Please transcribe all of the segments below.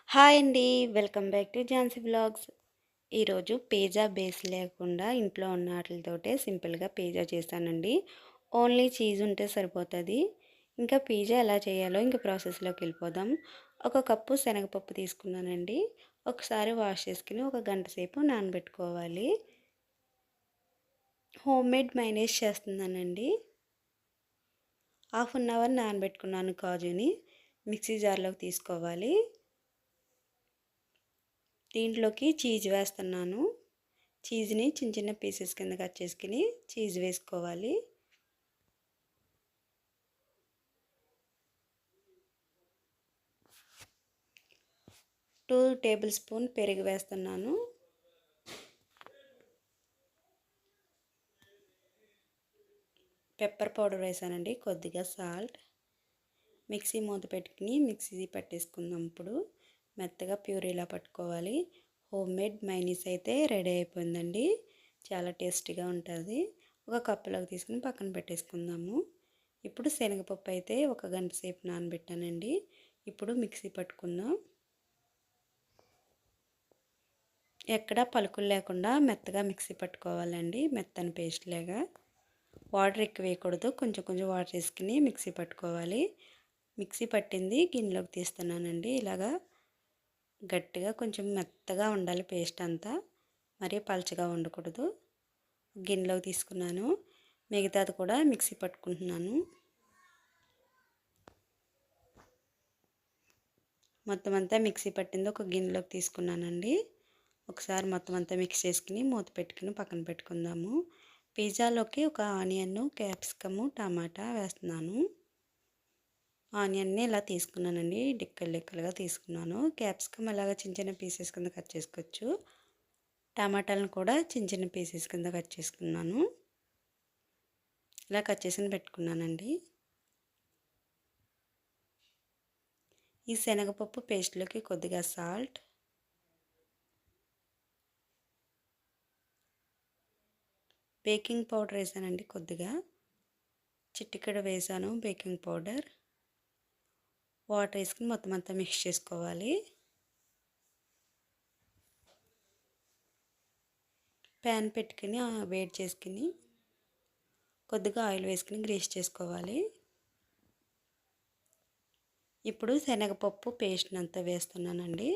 Hi అండి. Welcome back to Jhansi vlogs. ఈరోజు pizza base లేకుండా ఇంట్లో ఉన్న వాటితోటే సింపుల్గా పిజ్జా చేశానండి. ఓన్లీ చీజ్ ఉంటే సరిపోతుంది. ఇంకా పిజ్జా ఎలా చేయాలో ఇంకా ప్రాసెస్లోకి వెళ్ళిపోదాం. ఒక కప్పు శనగపప్పు తీసుకున్నానండి. ఒకసారి వాష్ చేసుకుని ఒక గంట సేపు నానబెట్టుకోవాలి. హోమ్ మేడ్ మైనీస్ చేస్తున్నానండి. హాఫ్ అన్ అవర్ నానబెట్టుకున్నాను కాజుని. మిక్సీ జార్లోకి తీసుకోవాలి. దీంట్లోకి చీజ్ వేస్తున్నాను. చీజ్ని చిన్న చిన్న పీసెస్ కింద కట్ చేసుకుని చీజ్ వేసుకోవాలి. టూ టేబుల్ స్పూన్ పెరుగు వేస్తున్నాను. పెప్పర్ పౌడర్ వేసానండి. కొద్దిగా సాల్ట్. మిక్సీ మూత పెట్టుకుని మిక్సీ పట్టేసుకుందాం. ఇప్పుడు మెత్తగా ప్యూరీలా పట్టుకోవాలి. హోమ్ మేడ్ మైనీస్ అయితే రెడీ అయిపోయిందండి. చాలా టేస్టీగా ఉంటుంది. ఒక కప్పులోకి తీసుకుని పక్కన పెట్టేసుకుందాము. ఇప్పుడు శనగపప్పు అయితే ఒక గంట సేపు నానబెట్టానండి. ఇప్పుడు మిక్సీ పట్టుకుందాం. ఎక్కడా పలుకులు లేకుండా మెత్తగా మిక్సీ పట్టుకోవాలండి. మెత్తని పేస్ట్ లాగా. వాటర్ ఎక్కువ వేయకూడదు. కొంచెం కొంచెం వాటర్ వేసుకుని మిక్సీ పట్టుకోవాలి. మిక్సీ పట్టింది గిన్నెలోకి తీస్తున్నానండి. ఇలాగా గట్టిగా కొంచెం మెత్తగా ఉండాలి పేస్ట్ అంతా. మరీ పలచగా ఉండకూడదు. గిన్నెలోకి తీసుకున్నాను. మిగతాది కూడా మిక్సీ పట్టుకుంటున్నాను. మొత్తం అంతా మిక్సీ పట్టింది ఒక గిన్నెలోకి తీసుకున్నానండి. ఒకసారి మొత్తం అంతా మిక్స్ చేసుకుని మూత పెట్టుకుని పక్కన పెట్టుకుందాము. పిజ్జాలోకి ఒక ఆనియన్, క్యాప్సికము, టమాటా వేస్తున్నాను. ఆనియన్ని ఇలా తీసుకున్నానండి. డిక్కలుగా తీసుకున్నాను. క్యాప్సికమ్ అలాగా చిన్న చిన్న పీసెస్ కింద కట్ చేసుకోవచ్చు. టమాటాలను కూడా చిన్న చిన్న పీసెస్ కింద కట్ చేసుకున్నాను. ఇలా కట్ చేసుకుని పెట్టుకున్నానండి. ఈ శనగపప్పు పేస్ట్లోకి కొద్దిగా సాల్ట్, బేకింగ్ పౌడర్ వేసానండి. కొద్దిగా చిటికెడు వేసాను బేకింగ్ పౌడర్. వాటర్ వేసుకుని మొత్తం అంతా మిక్స్ చేసుకోవాలి. ప్యాన్ పెట్టుకుని వేడి చేసుకుని కొద్దిగా ఆయిల్ వేసుకుని గ్రీస్ చేసుకోవాలి. ఇప్పుడు శనగపప్పు పేస్ట్ని అంతా వేస్తున్నానండి.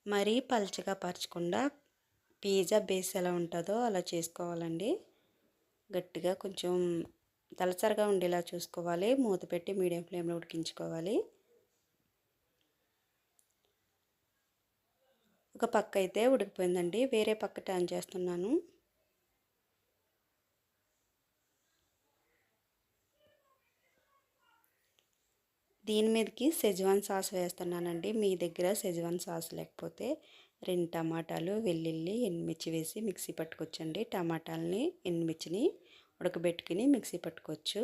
మరీ పల్చగా పరచకుండా పిజ్జా బేస్ ఎలా ఉంటుందో అలా చేసుకోవాలండి. గట్టిగా కొంచెం దళసరిగా ఉండేలా చూసుకోవాలి. మూత పెట్టి మీడియం ఫ్లేమ్లో ఉడికించుకోవాలి. ఒక పక్క అయితే ఉడికిపోయిందండి. వేరే పక్క టర్న్ చేస్తున్నాను. దీని మీదకి షెజ్వాన్ సాస్ వేస్తున్నానండి. మీ దగ్గర షెజ్వాన్ సాస్ లేకపోతే 2 టమాటాలు, వెల్లుల్లి, ఎండుమిర్చి వేసి మిక్సీ పట్టుకోవచ్చండి. టమాటాలని, ఎండుమిర్చిని ఉడకబెట్టుకుని మిక్సీ పట్టుకోవచ్చు.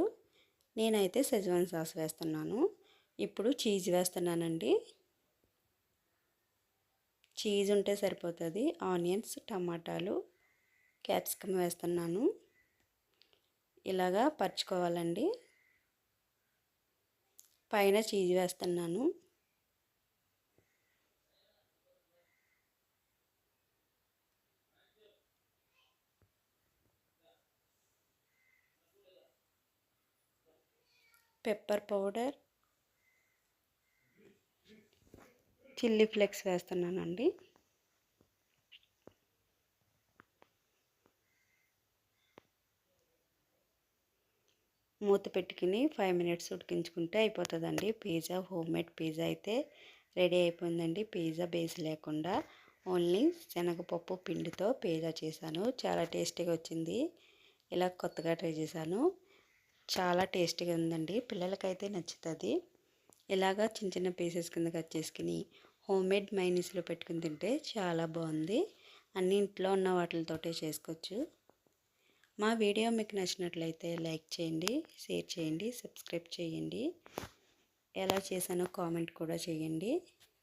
నేనైతే షెజ్వాన్ సాస్ వేస్తున్నాను. ఇప్పుడు చీజ్ వేస్తున్నానండి. చీజ్ ఉంటే సరిపోతుంది. ఆనియన్స్, టమాటాలు, క్యాప్సికమ్ వేస్తున్నాను. ఇలాగా పరుచుకోవాలండి. పైన చీజ్ వేస్తున్నాను. పెప్పర్ పౌడర్, చిల్లీ ఫ్లేక్స్ వేస్తున్నానండి. మూత పెట్టుకుని 5 మినిట్స్ ఉడికించుకుంటే అయిపోతుందండి. పిజ్జా హోమ్ మేడ్ పిజ్జా అయితే రెడీ అయిపోయిందండి. పిజ్జా బేస్ లేకుండా ఓన్లీ శనగపప్పు పిండితో పిజ్జా చేశాను. చాలా టేస్టీగా వచ్చింది. ఇలా కొత్తగా ట్రై చేశాను. చాలా టేస్టీగా ఉందండి. పిల్లలకైతే నచ్చుతుంది. ఇలాగా చిన్న చిన్న పీసెస్ కింద కట్ చేసుకుని హోమ్ మేడ్ మైనీస్లో పెట్టుకుని తింటే చాలా బాగుంది. అన్ని ఇంట్లో ఉన్న వాటితోటే చేసుకోవచ్చు. మా వీడియో మీకు నచ్చినట్లయితే లైక్ చేయండి, షేర్ చేయండి, సబ్స్క్రైబ్ చేయండి. ఎలా చేశానో కామెంట్ కూడా చేయండి.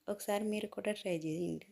ఒకసారి మీరు కూడా ట్రై చేయండి.